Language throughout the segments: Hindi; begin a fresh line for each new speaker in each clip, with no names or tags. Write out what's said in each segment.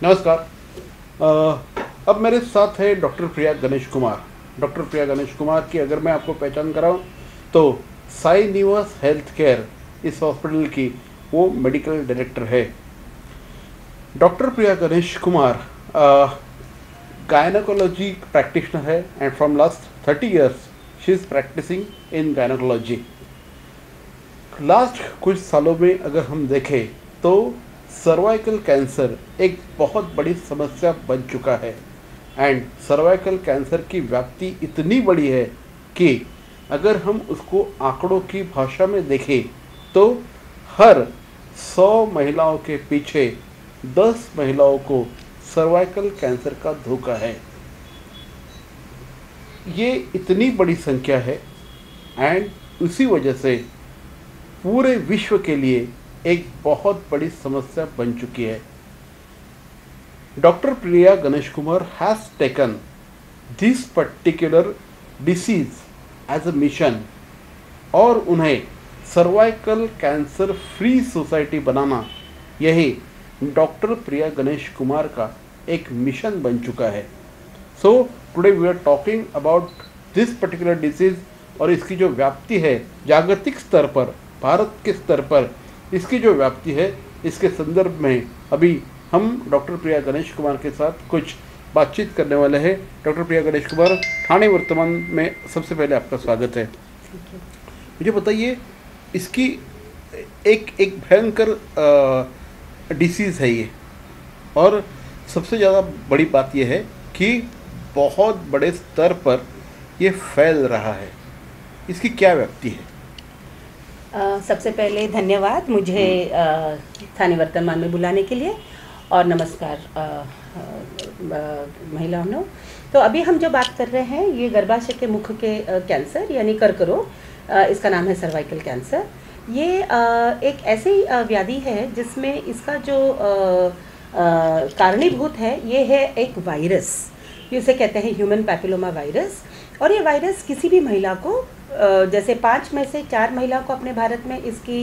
नमस्कार। अब मेरे साथ है डॉक्टर प्रिया गणेश कुमार। डॉक्टर प्रिया गणेश कुमार की अगर मैं आपको पहचान कराऊं तो साई निवास हेल्थ केयर इस हॉस्पिटल की वो मेडिकल डायरेक्टर है। Doctor Priya Ganesh Kumar gynaecology practitioner है and from last 30 years she is practising in gynaecology. Last कुछ सालों में अगर हम देखें तो सर्वाइकल कैंसर एक बहुत बड़ी समस्या बन चुका है एंड सर्वाइकल कैंसर की व्याप्ति इतनी बड़ी है कि अगर हम उसको आंकड़ों की भाषा में देखें तो हर 100 महिलाओं के पीछे 10 महिलाओं को सर्वाइकल कैंसर का धोखा है। ये इतनी बड़ी संख्या है एंड उसी वजह से पूरे विश्व के लिए एक बहुत बड़ी समस्या बन चुकी है। Doctor Priya Ganesh Kumar has taken this particular disease as a mission और उन्हें सर्वाइकल कैंसर फ्री सोसाइटी बनाना यही डॉक्टर प्रिया गणेश कुमार का एक मिशन बन चुका है। So today we are talking about this particular disease और इसकी जो व्याप्ति है जागतिक स्तर पर, भारत के स्तर पर इसकी जो व्याप्ति है, इसके संदर्भ में अभी हम डॉक्टर प्रिया गणेश कुमार के साथ कुछ बातचीत करने वाले हैं। डॉक्टर प्रिया गणेश कुमार, ठाणे वर्तमान में सबसे पहले आपका स्वागत है। मुझे बताइए, इसकी एक भयंकर डिसीज़ है ये और सबसे ज़्यादा बड़ी बात यह है कि बहुत बड़े स्तर पर ये फैल रहा है। इसकी क्या व्याप्ति है?
सबसे पहले धन्यवाद मुझे ठाणे वर्तमान में बुलाने के लिए और नमस्कार महिलाओं। तो अभी हम जो बात कर रहे हैं ये गर्भाशय के मुख के कैंसर यानी कर्करोग, इसका नाम है सर्वाइकल कैंसर। ये एक ऐसी व्याधि है जिसमें इसका जो कारणीभूत है ये है एक वायरस, जिसे कहते हैं ह्यूमन पैपिलोमा वायरस। और ये वायरस किसी भी महिला को जैसे 5 में से 4 महिला को अपने भारत में इसकी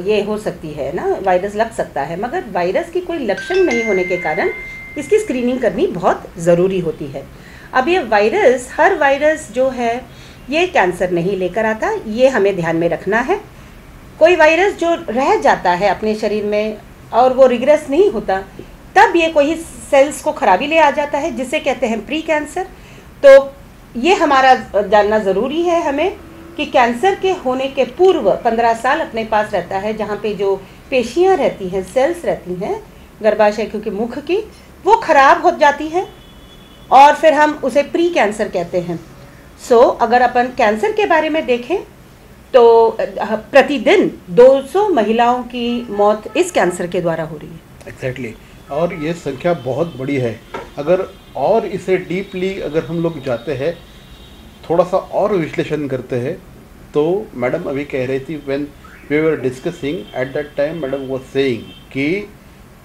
ये हो सकती है ना, वायरस लग सकता है, मगर वायरस की कोई लक्षण नहीं होने के कारण इसकी स्क्रीनिंग करनी बहुत ज़रूरी होती है। अब ये वायरस, हर वायरस जो है ये कैंसर नहीं लेकर आता, ये हमें ध्यान में रखना है। कोई वायरस जो रह जाता है अपने शरीर में और वो रिग्रेस नहीं होता, तब ये कोई सेल्स को खराबी ले आ जाता है, जिसे कहते हैं प्री कैंसर। तो ये हमारा जानना ज़रूरी है हमें कि कैंसर के होने के पूर्व 15 साल अपने पास रहता है, जहाँ पे जो पेशियाँ रहती हैं, सेल्स रहती हैं गर्भाशय के मुख की, वो खराब हो जाती हैं और फिर हम उसे प्री कैंसर कहते हैं। अगर अपन कैंसर के बारे में देखें तो प्रतिदिन 200 महिलाओं की मौत इस कैंसर के द्वारा हो रही है।
एग्जैक्टली और ये संख्या बहुत बड़ी है। अगर और इसे डीपली अगर हम लोग जाते हैं, थोड़ा सा और विश्लेषण करते हैं, तो मैडम अभी कह रही थी, when we were discussing at that time, madam was saying कि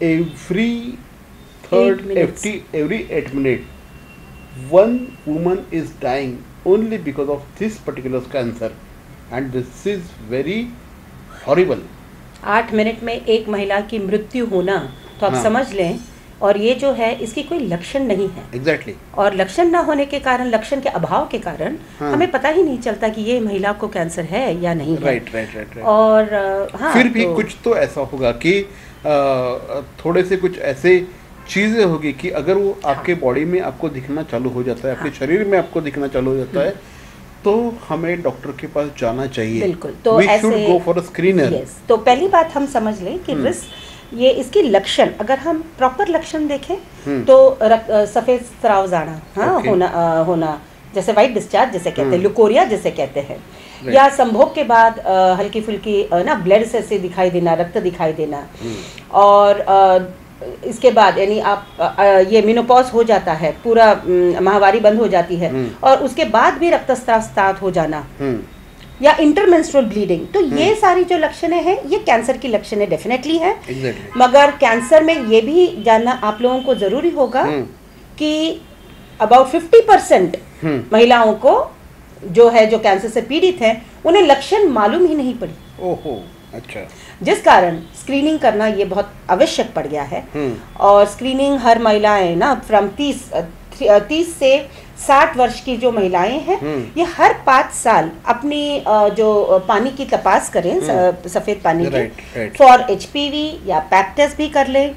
every 8 minute one woman is dying only because of this particular cancer and this is very horrible.
8 minute में एक महिला की मृत्यु होना, तो आप समझ लें। और ये जो है इसकी कोई लक्षण नहीं है।
एग्जैक्टली
और लक्षण ना होने के कारण, लक्षण के अभाव के कारण हमें पता ही नहीं चलता कि ये महिला को कैंसर है या नहीं है।
राइट।
और
फिर भी कुछ तो ऐसा होगा कि थोड़े से कुछ ऐसे चीज़ें होगी कि अगर वो आपके बॉडी में आपको दिखना चालू हो जाता है, आपके शरीर में आपको दिखना चालू हो जाता है, तो हमें डॉक्टर के पास जाना चाहिए।
बिल्कुल। तो
We should go for a screener।
तो पहली बात हम समझ लें कि ये इसकी लक्षण, अगर हम प्रॉपर लक्षण देखें तो सफ़ेद स्राव जाना होना, जैसे वाइट डिस्चार्ज जिसे कहते हैं, ल्यूकोरिया जिसे कहते हैं, या संभोग के बाद हल्की फुल्की ना ब्लड से दिखाई देना, रक्त दिखाई देना। और इसके बाद यानी आप ये मेनोपॉज हो जाता है, पूरा माहवारी बंद हो जाती है, और उसके बाद भी रक्तस्राव स्टार्ट हो जाना या इंटरमेंस्ट्रुअल ब्लीडिंग। तो ये सारी जो लक्षणें हैं ये कैंसर की लक्षणें डेफिनेटली हैं। मगर कैंसर में ये भी जानना आप लोगों को ज़रूरी होगा कि अबाउट 50% महिलाओं को जो कैंसर से पीड़ित हैं, उन्हें लक्षण मालूम ही नहीं पड़ी।
ओहो। अच्छा।
जिस कारण स्क्रीनिंग करना ये बहुत आवश्यक पड़ गया है। और स्क्रीनिंग हर महिलाएं ना फ्रॉम 30 से 60 वर्ष की जो महिलाएं हैं ये हर 5 साल अपनी जो पानी की तपास करें, सफेद पानी की, फॉर HPV या पैक टेस्ट भी कर लें।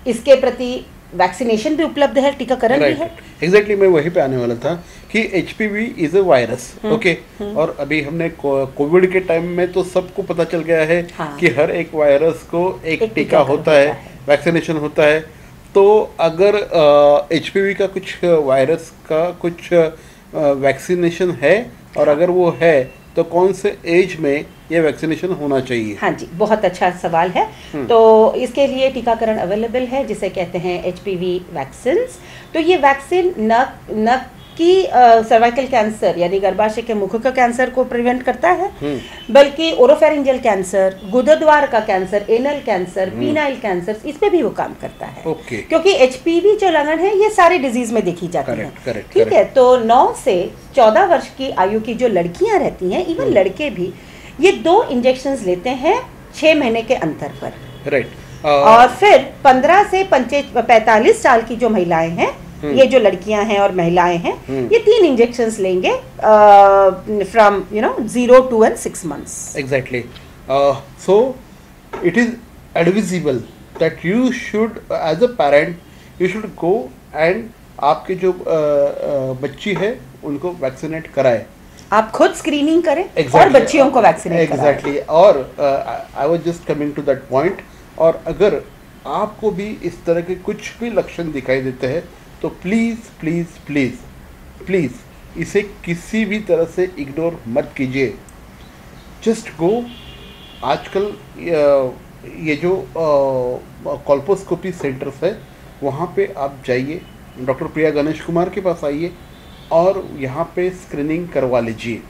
इसके प्रति वैक्सीनेशन भी उपलब्ध है, टीकाकरण भी है।
एग्जैक्टली मैं वहीं पे आने वाला था कि HPV is a virus, okay. और अभी हमने कोविड के टाइम में तो सबको पता चल गया है कि हर एक वायरस को एक टीका होता है, वैक्सीनेशन होता है। तो अगर HPV का कुछ वायरस का कुछ वैक्सीनेशन है, और अगर वो है तो कौन से एज में ये वैक्सीनेशन होना चाहिए?
हाँ जी, बहुत अच्छा सवाल है। तो इसके लिए टीकाकरण अवेलेबल है जिसे कहते हैं HPV वैक्सीन्स। तो ये वैक्सीन न कि सर्वाइकल कैंसर यानी गर्भाशय के मुख का कैंसर को प्रिवेंट करता है, बल्कि ओरोफेरिंजियल कैंसर, गुदद्वार का cancer, anal cancer, penile cancer, इस पे भी वो काम करता है। क्योंकि HPV जो लगन है ये सारी डिजीज में देखी जाती है। ठीक है, तो 9 से 14 वर्ष की आयु की जो लड़कियां रहती हैं, इवन लड़के भी, ये 2 इंजेक्शंस लेते हैं 6 महीने के अंतर पर। और फिर 15 से 45 साल की जो महिलाएं हैं, ये जो लड़कियां हैं और महिलाएं हैं, ये 3 इंजेक्शंस लेंगे from 0 to 6 months।
Exactly. So it is advisable that you should as a parent you should go and आपके जो बच्ची है उनको वैक्सीनेट कराए।
आप खुद स्क्रीनिंग करें और बच्चियों को वैक्सीनेट कराएं।
एग्जैक्टली। और I was just coming to that point. और अगर आपको भी इस तरह के कुछ भी लक्षण दिखाई देते हैं तो प्लीज़ प्लीज़ प्लीज़ प्लीज़ इसे किसी भी तरह से इग्नोर मत कीजिए। Just go. आजकल ये जो कॉल्पोस्कोपी सेंटर्स है वहाँ पे आप जाइए, डॉक्टर प्रिया गणेश कुमार के पास आइए और यहाँ पे स्क्रीनिंग करवा लीजिए।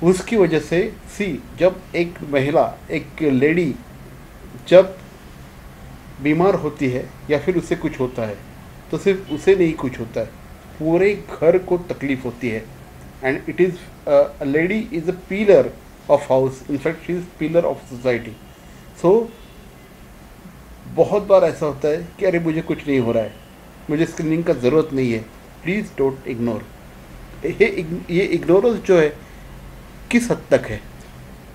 उसकी वजह से जब एक महिला, एक लेडी जब बीमार होती है या फिर उससे कुछ होता है तो सिर्फ उसे नहीं कुछ होता है, पूरे घर को तकलीफ होती है। And it is a lady is a pillar of house, in fact she is pillar of society. So बहुत बार ऐसा होता है कि अरे मुझे कुछ नहीं हो रहा है, मुझे स्क्रीनिंग का ज़रूरत नहीं है। Please don't ignore. ये इग्नोरेंस जो है किस हद तक है?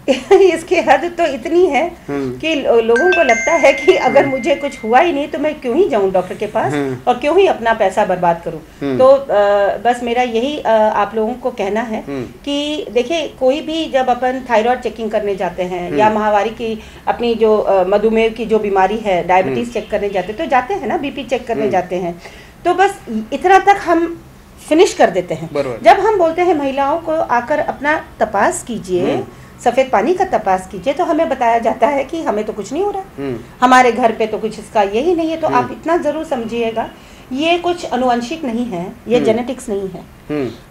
इसकी हद तो इतनी है कि लोगों को लगता है कि अगर मुझे कुछ हुआ ही नहीं तो मैं क्यों ही जाऊं डॉक्टर के पास और क्यों ही अपना पैसा बर्बाद करूं। तो बस मेरा यही आप लोगों को कहना है कि देखिए, कोई भी जब अपन थायराइड चेकिंग करने जाते हैं या माहवारी की अपनी जो मधुमेह की जो बीमारी है, डायबिटीज चेक करने जाते तो जाते हैं ना, BP चेक करने जाते हैं, तो बस इतना तक हम फिनिश कर देते हैं। जब हम बोलते हैं महिलाओं को आकर अपना तपास कीजिए, सफेद पानी का तपास कीजिए, तो हमें बताया जाता है कि हमें तो कुछ नहीं हो रहा, हमारे घर पे तो कुछ इसका यही नहीं है। तो आप इतना जरूर समझिएगा, ये कुछ अनुवंशिक नहीं है, ये जेनेटिक्स नहीं है,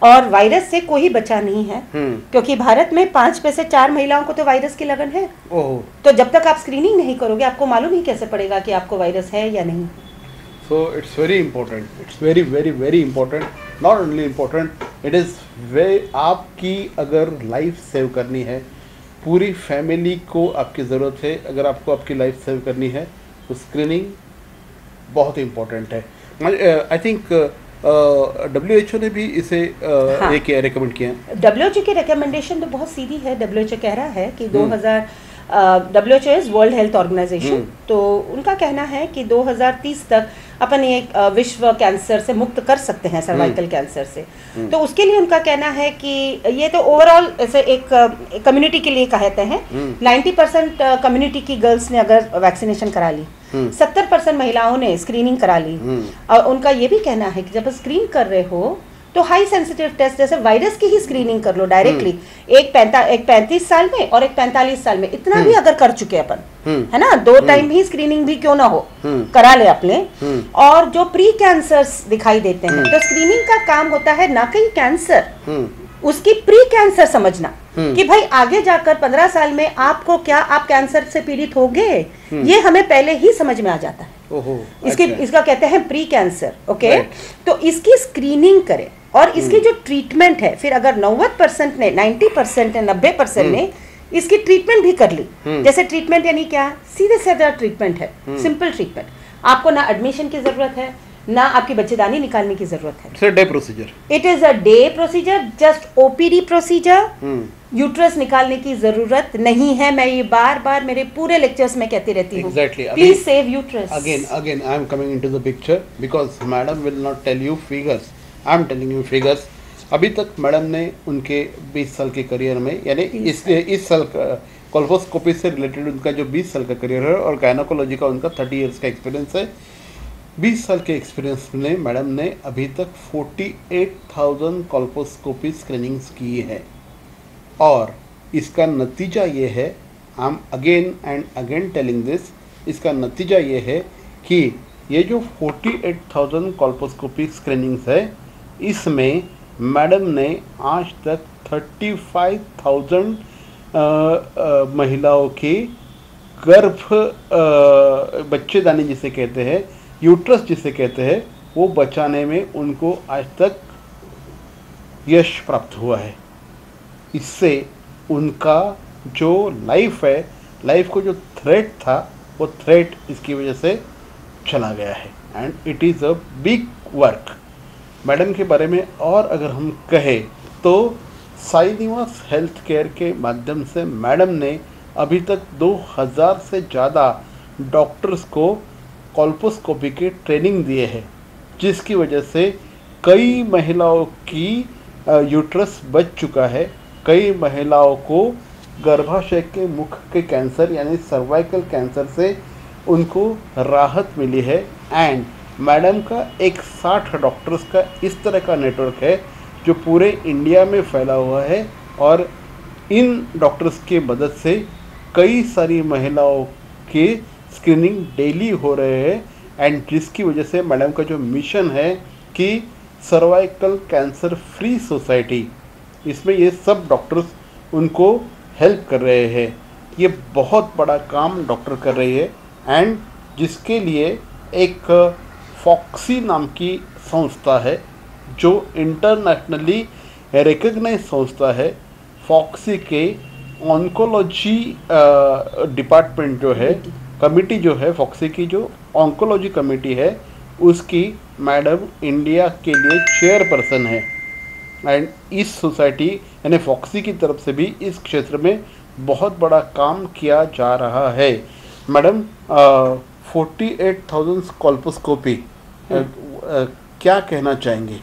और वायरस से कोई बचा नहीं है। क्योंकि भारत में 5 में से 4 महिलाओं को तो वायरस की लगन है। तो जब तक आप स्क्रीनिंग नहीं करोगे आपको मालूम ही कैसे पड़ेगा कि आपको वायरस है या नहीं।
So it's very important. It's very very very important. Not only important, it is very, आपकी अगर लाइफ सेव करनी है, पूरी फैमिली को आपकी ज़रूरत है, अगर आपको आपकी लाइफ सेव करनी है तो स्क्रीनिंग बहुत इम्पोर्टेंट है। आई थिंक WHO ने भी इसे ये रिकमेंड किया है।
WHO की रिकमेंडेशन तो बहुत सीधी है। WHO कह रहा है कि WHO is world health organisation, तो उनका कहना है कि 2030 तक अपन एक विश्व कैंसर से मुक्त कर सकते हैं, सर्वाइकल कैंसर से। तो उसके लिए उनका कहना है कि ये तो ओवरऑल ऐसे एक कम्युनिटी के लिए कहते हैं। 90% कम्युनिटी की गर्ल्स ने अगर वैक्सीनेशन करा ली, 70% महिलाओं ने स्क्रीनिंग करा ली, और उनका ये भी कहना है कि जब स्क्रीन कर रहे हो तो हाई सेंसिटिव टेस्ट जैसे वायरस की ही स्क्रीनिंग कर लो डायरेक्टली। एक 35 साल में और एक 45 साल में, इतना भी अगर कर चुके अपन, है ना, 2 टाइम ही स्क्रीनिंग भी क्यों ना हो, करा ले अपने। और जो प्री कैंसर्स दिखाई देते हैं, तो स्क्रीनिंग का काम होता है ना कि कैंसर, उसकी प्री कैंसर समझना कि भाई आगे जाकर 15 साल में आपको क्या, आप कैंसर से पीड़ित होंगे, ये हमें पहले ही समझ में आ जाता है। इसका कहते हैं प्री कैंसर। ओके, तो इसकी स्क्रीनिंग करें और इसकी जो ट्रीटमेंट है, फिर अगर 90% ने, 90% ने, 90% ने इसकी ट्रीटमेंट भी कर ली। जैसे ट्रीटमेंट यानी क्या, सीधे साधा ट्रीटमेंट है, सिंपल ट्रीटमेंट। आपको ना एडमिशन की जरूरत है, ना आपकी बच्चेदानी निकालने की जरूरत है।
It's a day procedure,
it is a day procedure, just OPD procedure. Uterus निकालने की जरूरत नहीं है। मैं ये बार बार मेरे पूरे लेक्चर्स में कहती रहती हूँ, please save uterus.
Again I am coming into the picture because madam will not tell you figures, I am telling you figures. अभी तक मैडम ने उनके 20 साल के करियर में, यानी इस साल कोल्पोस्कोपी से रिलेटेड उनका जो 20 साल का करियर है और गायनोकोलॉजी का उनका 30 इयर्स का एक्सपीरियंस है। 20 साल के एक्सपीरियंस में मैडम ने अभी तक 48,000 कोल्पोस्कोपी स्क्रीनिंग्स की है और इसका नतीजा ये है, I am again and again telling this, इसका नतीजा ये है कि ये जो 48,000 कोल्पोस्कोपी स्क्रीनिंग्स है, इसमें मैडम ने आज तक 35,000 महिलाओं की गर्भ बच्चेदानी जिसे कहते हैं, यूट्रस जिसे कहते हैं, वो बचाने में उनको आज तक यश प्राप्त हुआ है। इससे उनका जो लाइफ है, लाइफ को जो थ्रेट था, वो थ्रेट इसकी वजह से चला गया है and it is a big work. Madam के बारे में और अगर हम कहें तो साई निवास हेल्थ केयर के माध्यम से मैडम ने अभी तक 2000 से ज़्यादा डॉक्टर्स को कोल्पोस्कोपी के ट्रेनिंग दिए हैं, जिसकी वजह से कई महिलाओं की यूट्रस बच चुका है। कई महिलाओं को गर्भाशय के मुख के कैंसर यानी सर्वाइकल कैंसर से उनको राहत मिली है एंड मैडम का एक 60 डॉक्टर्स का इस तरह का नेटवर्क है जो पूरे इंडिया में फैला हुआ है और इन डॉक्टर्स के मदद से कई सारी महिलाओं के स्क्रीनिंग डेली हो रहे हैं एंड जिसकी वजह से मैडम का जो मिशन है कि सर्वाइकल कैंसर फ्री सोसाइटी, इसमें ये सब डॉक्टर्स उनको हेल्प कर रहे हैं। ये बहुत बड़ा काम डॉक्टर कर रही है एंड जिसके लिए एक फॉक्सी नाम की संस्था है जो इंटरनेशनली रिकग्नाइज संस्था है। फॉक्सी के ऑन्कोलॉजी डिपार्टमेंट जो है, कमिटी जो है, फॉक्सी की जो ऑन्कोलॉजी कमेटी है, उसकी मैडम इंडिया के लिए चेयरपर्सन है एंड इस सोसाइटी यानी फॉक्सी की तरफ से भी इस क्षेत्र में बहुत बड़ा काम किया जा रहा है। मैडम 48,000 कोल्पोस्कोपी क्या कहना चाहेंगे?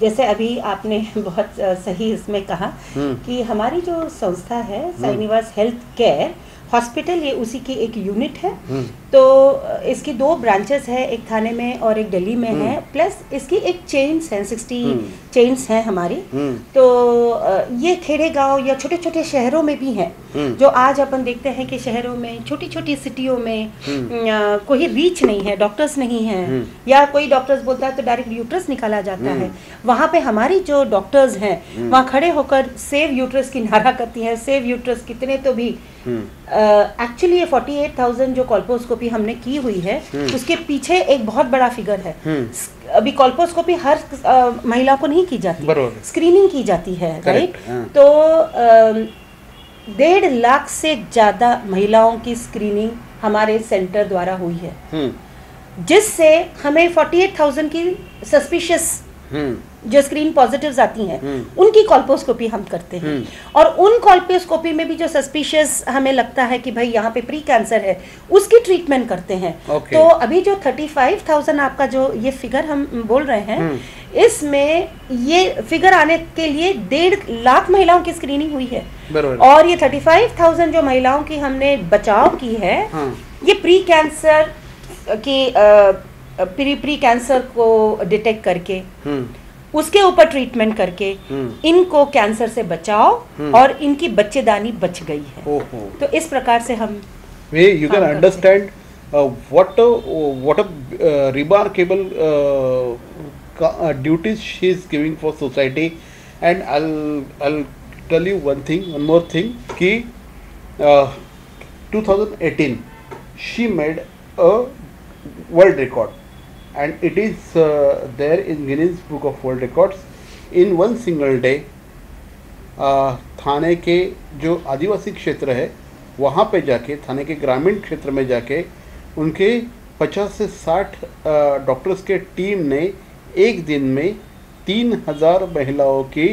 जैसे अभी आपने बहुत सही इसमें कहा कि हमारी जो संस्था है साई निवास हेल्थ केयर हॉस्पिटल, ये उसी की एक यूनिट है। तो इसकी 2 ब्रांचेस है, एक थाने में और एक दिल्ली में है, प्लस इसकी एक चेन्स है, 60 चेन्स हैं हमारी। तो ये खेड़े गांव या छोटे छोटे शहरों में भी हैं जो आज अपन देखते हैं कि शहरों में, छोटी छोटी सिटियों में कोई रीच नहीं है, डॉक्टर्स नहीं है, या कोई डॉक्टर्स बोलता है तो डायरेक्ट यूट्रस निकाला जाता है। वहाँ पे हमारी जो डॉक्टर्स हैं वहाँ खड़े होकर सेव यूट्रस की नारा करती हैं। सेव यूट्रस कितने तो भी एक्चुअली ये 48,000 जो कोल्पोस्कोपी हमने की हुई है उसके पीछे एक बहुत बड़ा फिगर है। अभी कोल्पोस्कोपी हर महिला को नहीं की जाती, स्क्रीनिंग की जाती है, राइट? तो 1.5 लाख से ज़्यादा महिलाओं की स्क्रीनिंग हमारे सेंटर द्वारा हुई है, जिससे हमें 48,000 की सस्पिशियस जो स्क्रीन पॉजिटिव्स आती हैं उनकी कोल्पोस्कोपी हम करते हैं और उन कोल्पोस्कोपी में भी जो सस्पिशियस हमें लगता है कि भाई यहाँ पे प्री कैंसर है, उसकी ट्रीटमेंट करते हैं। तो अभी जो 35,000 आपका जो ये फिगर हम बोल रहे हैं, इसमें ये फिगर आने के लिए 1.5 लाख महिलाओं की स्क्रीनिंग हुई है और ये 35,000 जो महिलाओं की हमने बचाव की है, ये प्री कैंसर की प्री कैंसर को डिटेक्ट करके उसके ऊपर ट्रीटमेंट करके इनको कैंसर से बचाओ और इनकी बच्चेदानी बच गई है। तो इस प्रकार से हम
you can understand what a remarkable duties she is giving for society. And I'll tell you one more thing कि 2018 she made a world record and it is there in Guinness Book of World Records. In one single day थाने के जो आदिवासी क्षेत्र है वहाँ पे जाके, थाने के ग्रामीण क्षेत्र में जाके उनके 50 से 60 डॉक्टर्स के टीम ने एक दिन में 3000 महिलाओं की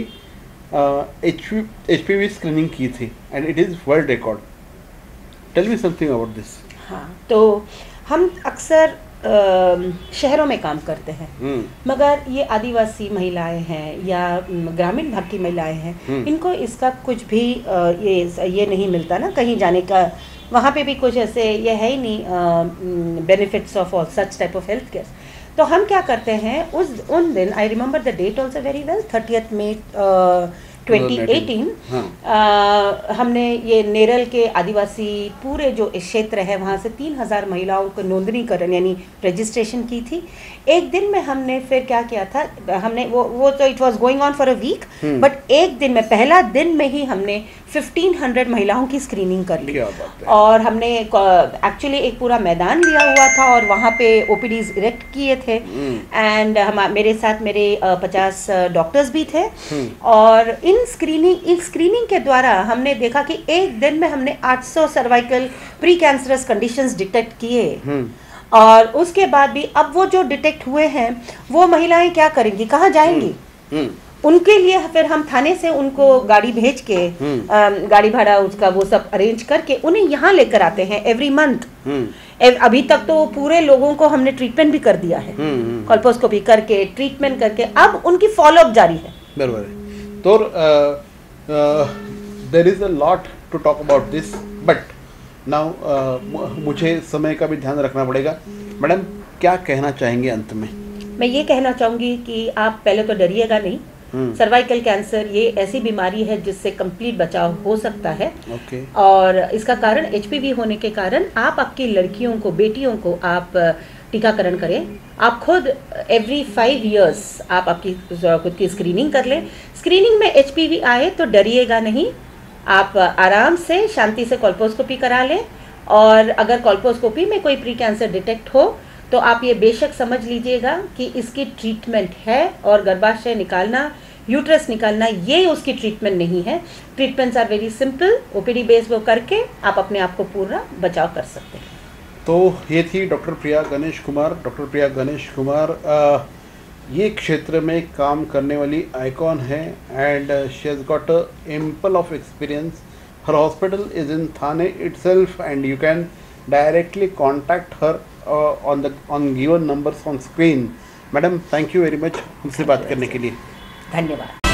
HPV स्क्रीनिंग की थी and it is world record. Tell me something about this.
हाँ, तो हम अक्सर शहरों में काम करते हैं, मगर ये आदिवासी महिलाएं हैं या ग्रामीण भाग की महिलाएं हैं, इनको इसका कुछ भी ये नहीं मिलता ना कहीं जाने का, वहाँ पे भी कुछ ऐसे ये है ही नहीं benefits of all such type of health care. तो हम क्या करते हैं उन दिन, I remember the date also very well, 30 May 2018, हमने ये नेरल के आदिवासी पूरे जो क्षेत्र है वहाँ से 3000 महिलाओं को नोंदनीकरण यानी रजिस्ट्रेशन की थी। एक दिन में हमने फिर क्या किया था, हमने वो तो it was going on for a week, but एक दिन में, पहला दिन में ही हमने 1500 महिलाओं की स्क्रीनिंग कर ली। और हमने एक्चुअली एक पूरा मैदान लिया हुआ था और वहाँ पे ओपीडीज इरेक्ट किए थे एंड मेरे साथ मेरे 50 डॉक्टर्स भी थे। और इन स्क्रीनिंग के द्वारा हमने देखा कि एक दिन में हमने 800 cervical pre cancerous conditions detect किए। और उसके बाद भी अब वो जो डिटेक्ट हुए हैं वो महिलाएं क्या करेंगी, कहाँ जाएंगी? उनके लिए फिर हम थाने से उनको गाड़ी भेज के गाड़ी भाड़ा उसका वो सब अरेंज करके उन्हें यहाँ लेकर आते हैं एवरी मंथ। अभी तक तो पूरे लोगों को हमने ट्रीटमेंट भी कर दिया है, कोल्पोस्कोपी करके ट्रीटमेंट करके, अब उनकी फॉलोअप जारी है।
बराबर है। तो there is a lot to talk about this, but now मुझे समय का भी ध्यान रखना पड़ेगा। मैडम, क्या कहना चाहेंगे अंत में?
मैं ये कहना चाहूँगी कि आप पहले तो डरिएगा नहीं। सर्वाइकल कैंसर ये ऐसी बीमारी है जिससे कंप्लीट बचाव हो सकता है। और इसका कारण HPV होने के कारण आप आपकी लड़कियों को, बेटियों को आप टीकाकरण करें। आप खुद एवरी 5 years आप आपकी खुद की स्क्रीनिंग कर लें। स्क्रीनिंग में HPV आए तो डरिएगा नहीं, आप आराम से शांति से कोल्पोस्कोपी करा लें। और अगर कोल्पोस्कोपी में कोई प्री कैंसर डिटेक्ट हो तो आप ये बेशक समझ लीजिएगा कि इसकी ट्रीटमेंट है, और गर्भाशय निकालना, यूट्रस निकालना ये उसकी ट्रीटमेंट नहीं है। Treatments are very simple, OPD base वो करके आप अपने आप को पूरा बचाव कर सकते हैं।
तो ये थी डॉक्टर प्रिया गणेश कुमार। डॉक्टर प्रिया गणेश कुमार ये क्षेत्र में काम करने वाली आइकॉन है and she has got a ample of experience. Her hospital is in Thane itself and you can directly contact her on given numbers on screen. Madam, thank you very much हमसे बात करने के लिए।
धन्यवाद।